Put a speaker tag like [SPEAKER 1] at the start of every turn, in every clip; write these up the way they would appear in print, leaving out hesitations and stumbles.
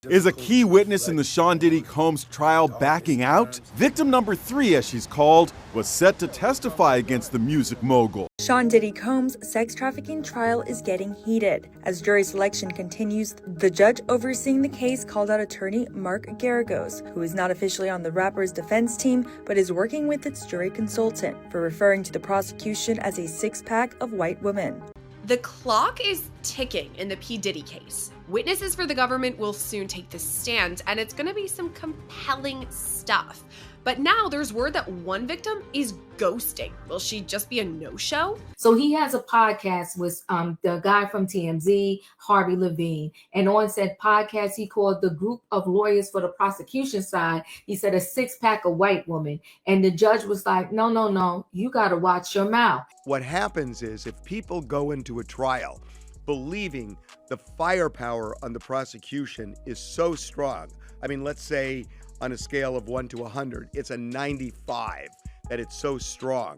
[SPEAKER 1] Is a key witness in the Sean Diddy Combs trial backing out? Victim number 3, as she's called, was set to testify against the music mogul.
[SPEAKER 2] Sean Diddy Combs' sex trafficking trial is getting heated. As jury selection continues, the judge overseeing the case called out attorney Mark Geragos, who is not officially on the rapper's defense team, but is working with its jury consultant, for referring to the prosecution as a six-pack of white women.
[SPEAKER 3] The clock is ticking in the P. Diddy case. Witnesses for the government will soon take the stand, and it's going to be some compelling stuff. But now there's word that one victim is ghosting. Will she just be a no-show?
[SPEAKER 4] So he has a podcast with the guy from TMZ, Harvey Levine. And on said podcast, he called the group of lawyers for the prosecution side, he said a six-pack of white women. And the judge was like, no, you got to watch your mouth.
[SPEAKER 5] What happens is if people go into a trial believing the firepower on the prosecution is so strong, I mean, let's say on a scale of 1 to 100, it's a 95 that it's so strong,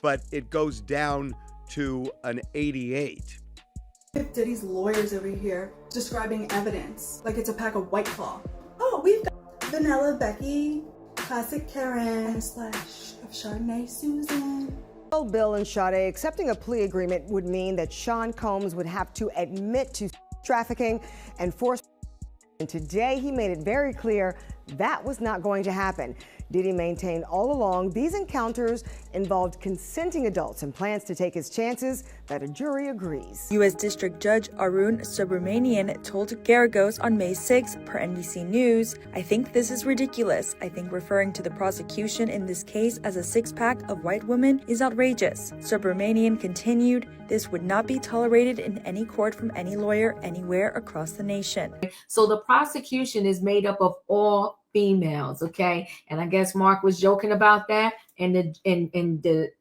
[SPEAKER 5] but it goes down to an 88.
[SPEAKER 6] Diddy's lawyers over here describing evidence like it's a pack of White Claw. Oh, we've got Vanilla Becky, classic Karen / Chardonnay Susan.
[SPEAKER 7] Bill and Sade accepting a plea agreement would mean that Sean Combs would have to admit to trafficking and force. And today he made it very clear that was not going to happen. Diddy maintained all along these encounters involved consenting adults and plans to take his chances that a jury agrees.
[SPEAKER 2] U.S. District Judge Arun Subramanian told Geragos on May 6 per NBC News, "I think this is ridiculous. I think referring to the prosecution in this case as a six-pack of white women is outrageous." Subramanian continued, "This would not be tolerated in any court from any lawyer anywhere across the nation."
[SPEAKER 4] So the prosecution is made up of all females, okay? And I guess Mark was joking about that, and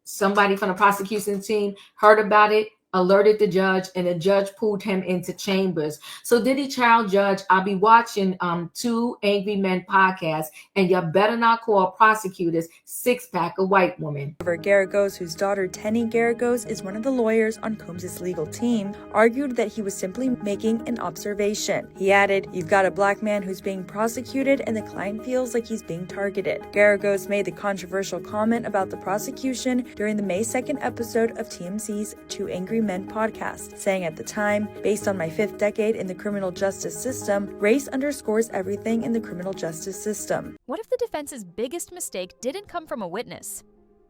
[SPEAKER 4] somebody from the prosecution team heard about it, alerted the judge, and the judge pulled him into chambers. So Diddy child judge, I'll be watching 2 Angry Men podcasts, and you better not call prosecutors six-pack of white women.
[SPEAKER 2] However, Geragos, whose daughter Tenny Geragos is one of the lawyers on Combs' legal team, argued that he was simply making an observation. He added, "You've got a black man who's being prosecuted and the client feels like he's being targeted." Geragos made the controversial comment about the prosecution during the May 2nd episode of TMZ's 2 Angry Men podcast, saying at the time, "Based on my 5th decade in the criminal justice system, race underscores everything in the criminal justice system."
[SPEAKER 8] What if the defense's biggest mistake didn't come from a witness,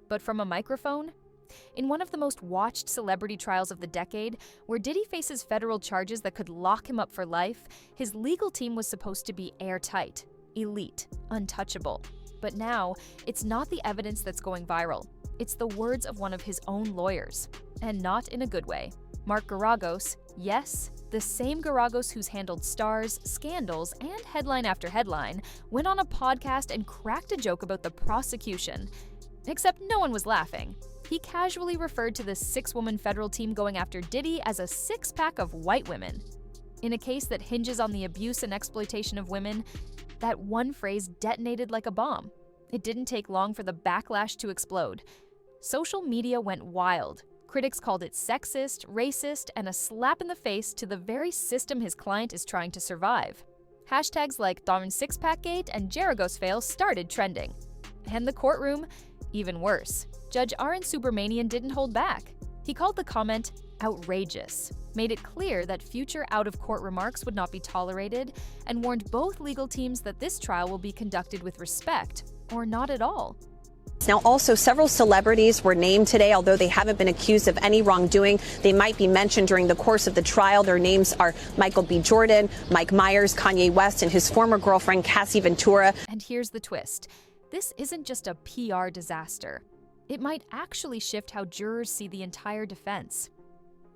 [SPEAKER 8] but from a microphone? In one of the most watched celebrity trials of the decade, where Diddy faces federal charges that could lock him up for life, his legal team was supposed to be airtight, elite, untouchable. But now, it's not the evidence that's going viral. It's the words of one of his own lawyers. And not in a good way. Mark Geragos, yes, the same Geragos who's handled stars, scandals, and headline after headline, went on a podcast and cracked a joke about the prosecution. Except no one was laughing. He casually referred to the 6-woman federal team going after Diddy as a six-pack of white women. In a case that hinges on the abuse and exploitation of women, that one phrase detonated like a bomb. It didn't take long for the backlash to explode. Social media went wild. Critics called it sexist, racist, and a slap in the face to the very system his client is trying to survive. Hashtags like Darn Six-Pack-Gate and Geragos Fail started trending. And the courtroom, even worse. Judge Arun Subramanian didn't hold back. He called the comment outrageous, made it clear that future out-of-court remarks would not be tolerated, and warned both legal teams that this trial will be conducted with respect, or not at all.
[SPEAKER 9] Now, also, several celebrities were named today, although they haven't been accused of any wrongdoing. They might be mentioned during the course of the trial. Their names are Michael B. Jordan, Mike Myers, Kanye West, and his former girlfriend, Cassie Ventura.
[SPEAKER 8] And here's the twist. This isn't just a PR disaster. It might actually shift how jurors see the entire defense.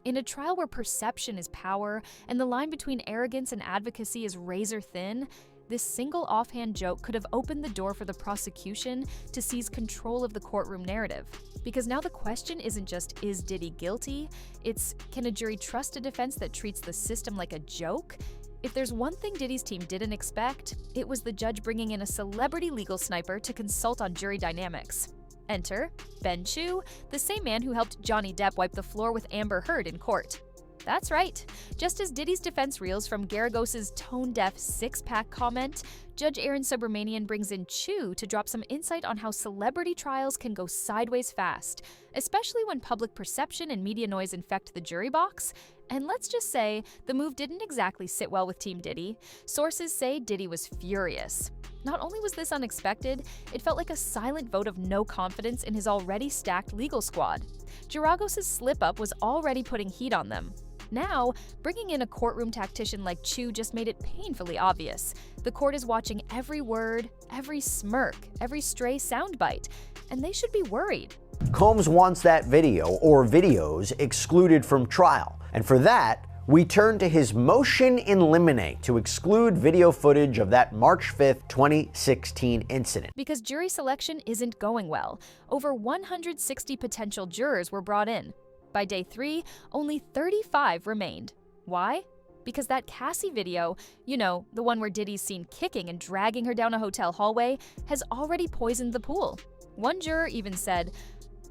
[SPEAKER 8] In a trial where perception is power and the line between arrogance and advocacy is razor thin, this single offhand joke could have opened the door for the prosecution to seize control of the courtroom narrative. Because now the question isn't just, is Diddy guilty? It's, can a jury trust a defense that treats the system like a joke? If there's one thing Diddy's team didn't expect, it was the judge bringing in a celebrity legal sniper to consult on jury dynamics. Enter Ben Chu, the same man who helped Johnny Depp wipe the floor with Amber Heard in court. That's right. Just as Diddy's defense reels from Geragos' tone-deaf six-pack comment, Judge Arun Subramanian brings in Chew to drop some insight on how celebrity trials can go sideways fast, especially when public perception and media noise infect the jury box. And let's just say, the move didn't exactly sit well with Team Diddy. Sources say Diddy was furious. Not only was this unexpected, it felt like a silent vote of no confidence in his already stacked legal squad. Geragos' slip-up was already putting heat on them. Now, bringing in a courtroom tactician like Chew just made it painfully obvious. The court is watching every word, every smirk, every stray soundbite, and they should be worried.
[SPEAKER 10] Combs wants that video or videos excluded from trial, and for that, we turn to his motion in limine to exclude video footage of that March 5th, 2016 incident.
[SPEAKER 8] Because jury selection isn't going well. Over 160 potential jurors were brought in. By day 3, only 35 remained. Why? Because that Cassie video, you know, the one where Diddy's seen kicking and dragging her down a hotel hallway, has already poisoned the pool. One juror even said,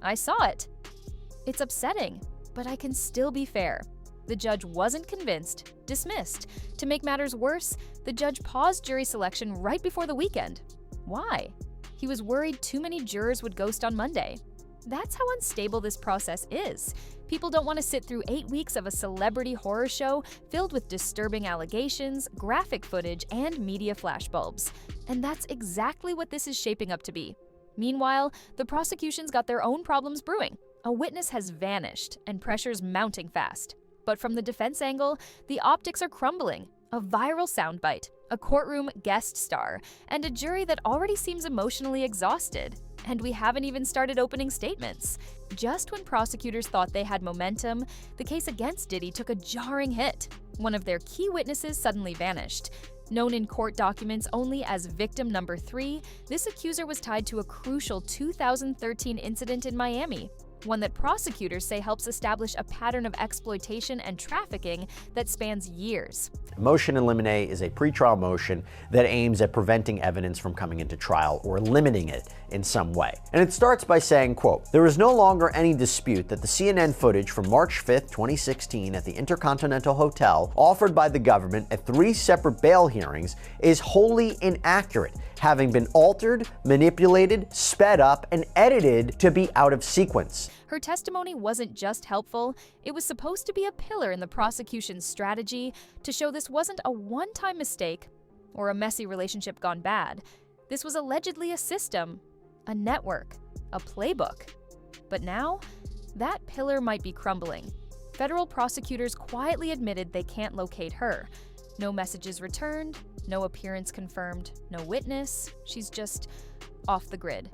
[SPEAKER 8] "I saw it." It's upsetting, but I can still be fair. The judge wasn't convinced, dismissed. To make matters worse, the judge paused jury selection right before the weekend. Why? He was worried too many jurors would ghost on Monday. That's how unstable this process is. People don't want to sit through 8 weeks of a celebrity horror show filled with disturbing allegations, graphic footage, and media flashbulbs. And that's exactly what this is shaping up to be. Meanwhile, the prosecution's got their own problems brewing. A witness has vanished, and pressure's mounting fast. But from the defense angle, the optics are crumbling. A viral soundbite, a courtroom guest star, and a jury that already seems emotionally exhausted. And we haven't even started opening statements. Just when prosecutors thought they had momentum, the case against Diddy took a jarring hit. One of their key witnesses suddenly vanished. Known in court documents only as victim number 3, this accuser was tied to a crucial 2013 incident in Miami, one that prosecutors say helps establish a pattern of exploitation and trafficking that spans years.
[SPEAKER 10] Motion in limine is a pretrial motion that aims at preventing evidence from coming into trial or limiting it in some way. And it starts by saying, quote, "There is no longer any dispute that the CNN footage from March 5th, 2016 at the Intercontinental Hotel offered by the government at 3 separate bail hearings is wholly inaccurate, having been altered, manipulated, sped up, and edited to be out of sequence."
[SPEAKER 8] Her testimony wasn't just helpful, it was supposed to be a pillar in the prosecution's strategy to show this wasn't a one-time mistake or a messy relationship gone bad. This was allegedly a system, a network, a playbook. But now, that pillar might be crumbling. Federal prosecutors quietly admitted they can't locate her. No messages returned, no appearance confirmed, no witness. She's just off the grid.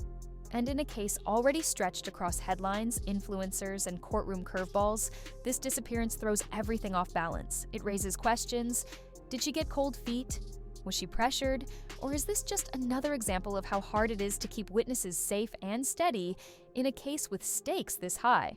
[SPEAKER 8] And in a case already stretched across headlines, influencers, and courtroom curveballs, this disappearance throws everything off balance. It raises questions. Did she get cold feet? Was she pressured? Or is this just another example of how hard it is to keep witnesses safe and steady in a case with stakes this high?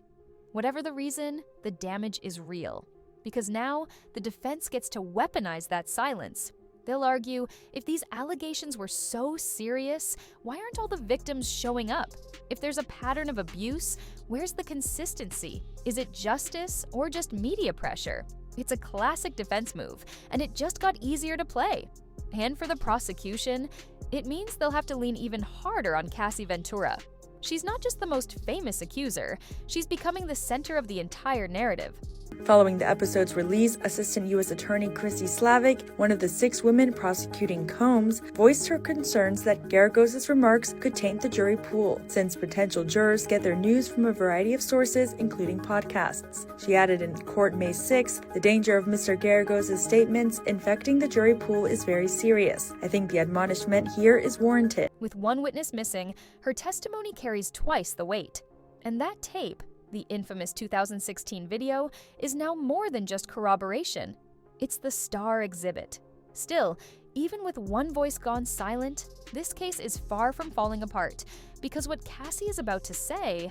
[SPEAKER 8] Whatever the reason, the damage is real. Because now, the defense gets to weaponize that silence. They'll argue, if these allegations were so serious, why aren't all the victims showing up? If there's a pattern of abuse, where's the consistency? Is it justice or just media pressure? It's a classic defense move, and it just got easier to play. And for the prosecution, it means they'll have to lean even harder on Cassie Ventura. She's not just the most famous accuser, she's becoming the center of the entire narrative.
[SPEAKER 2] Following the episode's release, Assistant U.S. Attorney Christy Slavic, one of the 6 women prosecuting Combs, voiced her concerns that Geragos' remarks could taint the jury pool, since potential jurors get their news from a variety of sources, including podcasts. She added in court May 6th, "The danger of Mr. Geragos' statements infecting the jury pool is very serious. I think the admonishment here is warranted."
[SPEAKER 8] With one witness missing, her testimony carries twice the weight. And that tape, the infamous 2016 video, is now more than just corroboration. It's the star exhibit. Still, even with one voice gone silent, this case is far from falling apart, because what Cassie is about to say,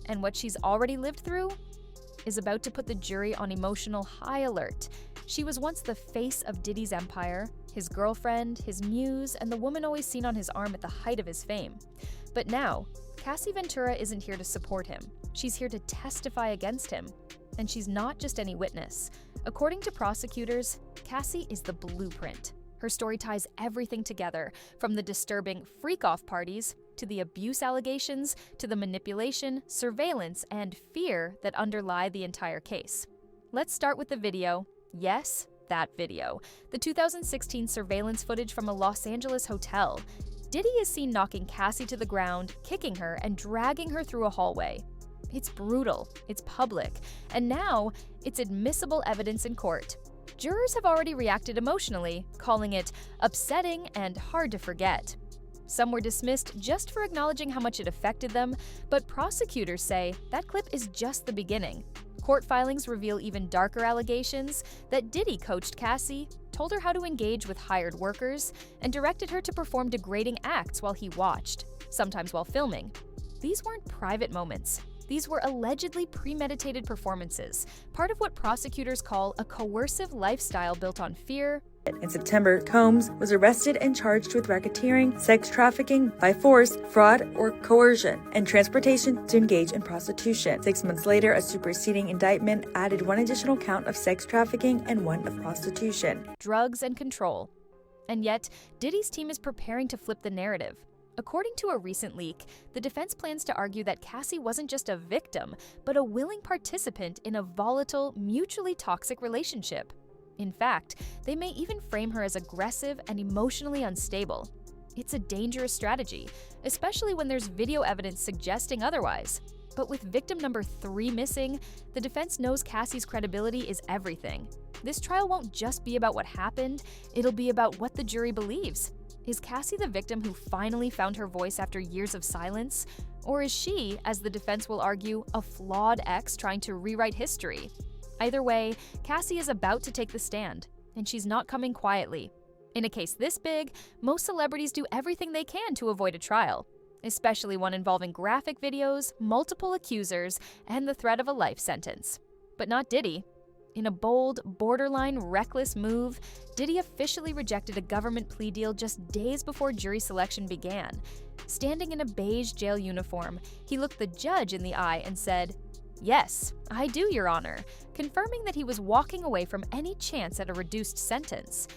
[SPEAKER 8] and what she's already lived through, is about to put the jury on emotional high alert. She was once the face of Diddy's empire, his girlfriend, his muse, and the woman always seen on his arm at the height of his fame. But now, Cassie Ventura isn't here to support him. She's here to testify against him. And she's not just any witness. According to prosecutors, Cassie is the blueprint. Her story ties everything together, from the disturbing freak-off parties to the abuse allegations to the manipulation, surveillance, and fear that underlie the entire case. Let's start with the video. Yes, that video. The 2016 surveillance footage from a Los Angeles hotel. Diddy is seen knocking Cassie to the ground, kicking her, and dragging her through a hallway. It's brutal, it's public, and now it's admissible evidence in court. Jurors have already reacted emotionally, calling it upsetting and hard to forget. Some were dismissed just for acknowledging how much it affected them, but prosecutors say that clip is just the beginning. Court filings reveal even darker allegations that Diddy coached Cassie, told her how to engage with hired workers, and directed her to perform degrading acts while he watched, sometimes while filming. These weren't private moments. These were allegedly premeditated performances, part of what prosecutors call a coercive lifestyle built on fear.
[SPEAKER 2] In September, Combs was arrested and charged with racketeering, sex trafficking by force, fraud, or coercion, and transportation to engage in prostitution. 6 months later, a superseding indictment added one additional count of sex trafficking and one of prostitution.
[SPEAKER 8] Drugs and control. And yet, Diddy's team is preparing to flip the narrative. According to a recent leak, the defense plans to argue that Cassie wasn't just a victim, but a willing participant in a volatile, mutually toxic relationship. In fact, they may even frame her as aggressive and emotionally unstable. It's a dangerous strategy, especially when there's video evidence suggesting otherwise. But with victim number 3 missing, the defense knows Cassie's credibility is everything. This trial won't just be about what happened, it'll be about what the jury believes. Is Cassie the victim who finally found her voice after years of silence? Or is she, as the defense will argue, a flawed ex trying to rewrite history? Either way, Cassie is about to take the stand, and she's not coming quietly. In a case this big, most celebrities do everything they can to avoid a trial, especially one involving graphic videos, multiple accusers, and the threat of a life sentence. But not Diddy. In a bold, borderline reckless move, Diddy officially rejected a government plea deal just days before jury selection began. Standing in a beige jail uniform, he looked the judge in the eye and said, "Yes, I do, Your Honor," confirming that he was walking away from any chance at a reduced sentence.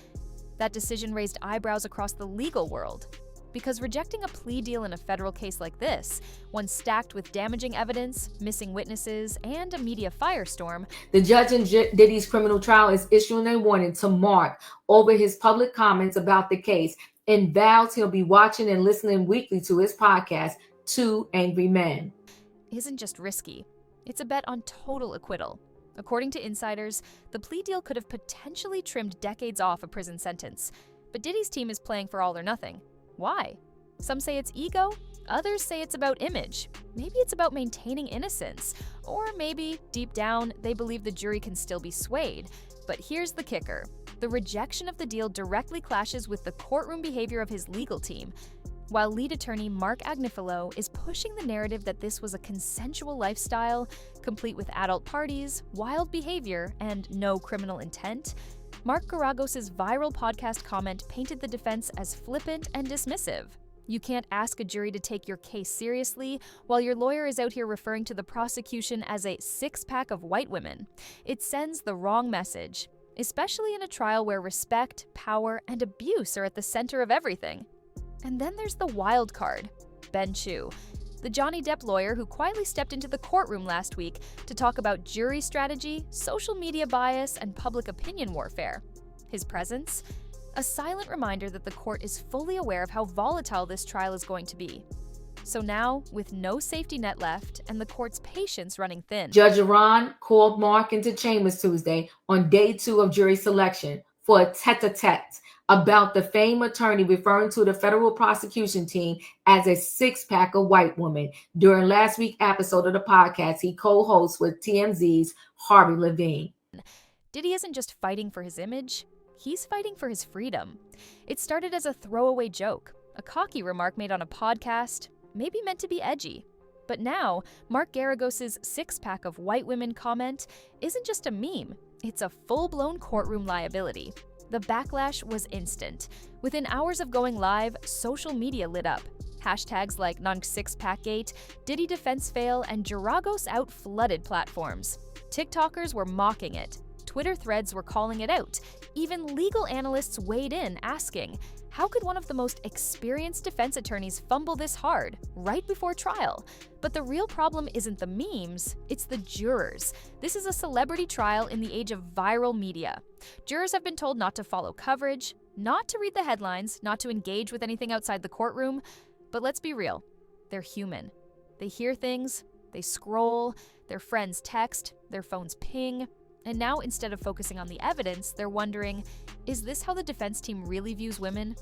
[SPEAKER 8] That decision raised eyebrows across the legal world, because rejecting a plea deal in a federal case like this, one stacked with damaging evidence, missing witnesses, and a media firestorm.
[SPEAKER 4] The judge in Diddy's criminal trial is issuing a warning to Mark over his public comments about the case and vows he'll be watching and listening weekly to his podcast, Two Angry Men.
[SPEAKER 8] Isn't just risky. It's a bet on total acquittal. According to insiders, the plea deal could have potentially trimmed decades off a prison sentence. But Diddy's team is playing for all or nothing. Why? Some say it's ego, others say it's about image. Maybe it's about maintaining innocence. Or maybe, deep down, they believe the jury can still be swayed. But here's the kicker. The rejection of the deal directly clashes with the courtroom behavior of his legal team. While lead attorney Mark Agnifilo is pushing the narrative that this was a consensual lifestyle, complete with adult parties, wild behavior, and no criminal intent, Mark Geragos' viral podcast comment painted the defense as flippant and dismissive. You can't ask a jury to take your case seriously while your lawyer is out here referring to the prosecution as a six-pack of white women. It sends the wrong message, especially in a trial where respect, power, and abuse are at the center of everything. And then there's the wild card, Ben Chu, the Johnny Depp lawyer who quietly stepped into the courtroom last week to talk about jury strategy, social media bias, and public opinion warfare. His presence? A silent reminder that the court is fully aware of how volatile this trial is going to be. So now, with no safety net left and the court's patience running thin,
[SPEAKER 4] Judge Arun called Mark into chambers Tuesday on day 2 of jury selection for a tete-a-tete about the famed attorney referring to the federal prosecution team as a six-pack of white women during last week's episode of the podcast he co-hosts with TMZ's Harvey Levine.
[SPEAKER 8] Diddy isn't just fighting for his image, he's fighting for his freedom. It started as a throwaway joke, a cocky remark made on a podcast, maybe meant to be edgy. But now, Mark Geragos' six-pack of white women comment isn't just a meme, it's a full-blown courtroom liability. The backlash was instant. Within hours of going live, social media lit up. Hashtags like non-six-pack gate, Diddy defense fail, and Geragos out flooded platforms. TikTokers were mocking it. Twitter threads were calling it out. Even legal analysts weighed in, asking, how could one of the most experienced defense attorneys fumble this hard, right before trial? But the real problem isn't the memes, it's the jurors. This is a celebrity trial in the age of viral media. Jurors have been told not to follow coverage, not to read the headlines, not to engage with anything outside the courtroom. But let's be real, they're human. They hear things, they scroll, their friends text, their phones ping. And now, instead of focusing on the evidence, they're wondering, is this how the defense team really views women?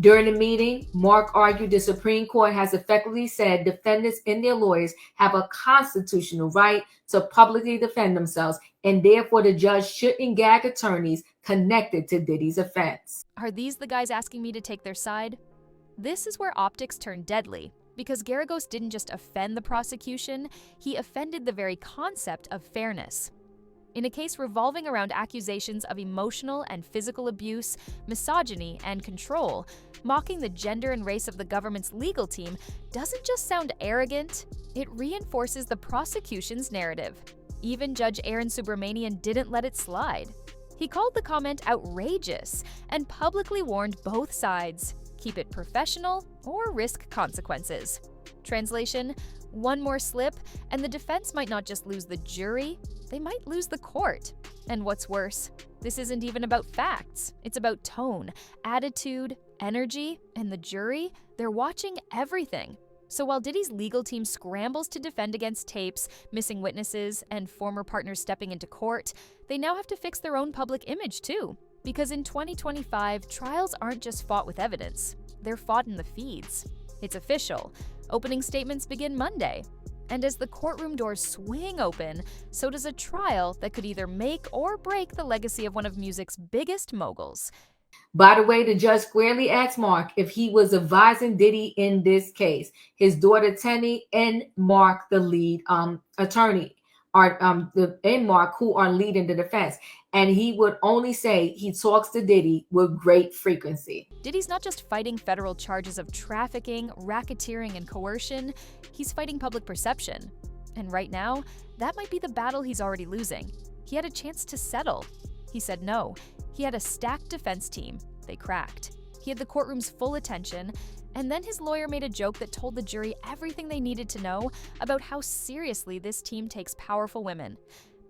[SPEAKER 4] During the meeting, Mark argued the Supreme Court has effectively said defendants and their lawyers have a constitutional right to publicly defend themselves, and therefore the judge shouldn't gag attorneys connected to Diddy's offense.
[SPEAKER 8] Are these the guys asking me to take their side? This is where optics turn deadly, because Geragos didn't just offend the prosecution, he offended the very concept of fairness. In a case revolving around accusations of emotional and physical abuse, misogyny, and control, mocking the gender and race of the government's legal team doesn't just sound arrogant, it reinforces the prosecution's narrative. Even Judge Arun Subramanian didn't let it slide. He called the comment outrageous and publicly warned both sides, keep it professional or risk consequences. Translation, one more slip and the defense might not just lose the jury, they might lose the court. And what's worse, this isn't even about facts. It's about tone, attitude, energy, and the jury, they're watching everything. So while Diddy's legal team scrambles to defend against tapes, missing witnesses, and former partners stepping into court, they now have to fix their own public image too. Because in 2025, trials aren't just fought with evidence, they're fought in the feeds. It's official. Opening statements begin Monday. And as the courtroom doors swing open, so does a trial that could either make or break the legacy of one of music's biggest moguls.
[SPEAKER 4] By the way, the judge squarely asked Mark if he was advising Diddy in this case. His daughter Tenny and Mark, the lead attorney, and Mark, who are leading the defense. And he would only say he talks to Diddy with great frequency.
[SPEAKER 8] Diddy's not just fighting federal charges of trafficking, racketeering, and coercion, he's fighting public perception. And right now, that might be the battle he's already losing. He had a chance to settle. He said no. He had a stacked defense team. They cracked. He had the courtroom's full attention, and then his lawyer made a joke that told the jury everything they needed to know about how seriously this team takes powerful women.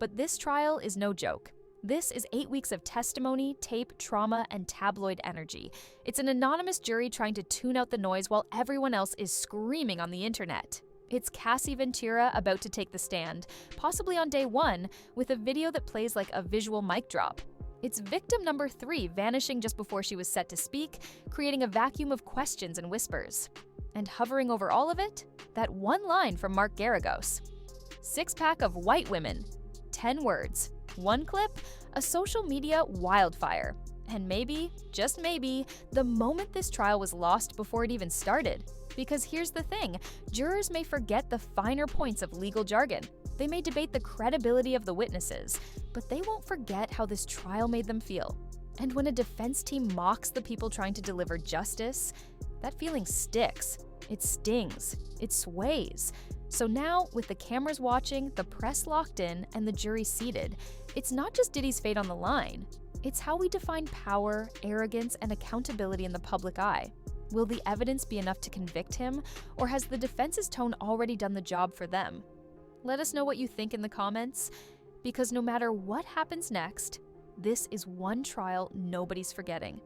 [SPEAKER 8] But this trial is no joke. This is 8 weeks of testimony, tape, trauma, and tabloid energy. It's an anonymous jury trying to tune out the noise while everyone else is screaming on the internet. It's Cassie Ventura about to take the stand, possibly on day one, with a video that plays like a visual mic drop. It's victim number 3 vanishing just before she was set to speak, creating a vacuum of questions and whispers. And hovering over all of it, that one line from Mark Geragos. 6-pack of white women, 10 words, one clip, a social media wildfire. And maybe, just maybe, the moment this trial was lost before it even started. Because here's the thing, jurors may forget the finer points of legal jargon. They may debate the credibility of the witnesses, but they won't forget how this trial made them feel. And when a defense team mocks the people trying to deliver justice, that feeling sticks. It stings. It sways. So now, with the cameras watching, the press locked in, and the jury seated, it's not just Diddy's fate on the line. It's how we define power, arrogance, and accountability in the public eye. Will the evidence be enough to convict him, or has the defense's tone already done the job for them? Let us know what you think in the comments, because no matter what happens next, this is one trial nobody's forgetting.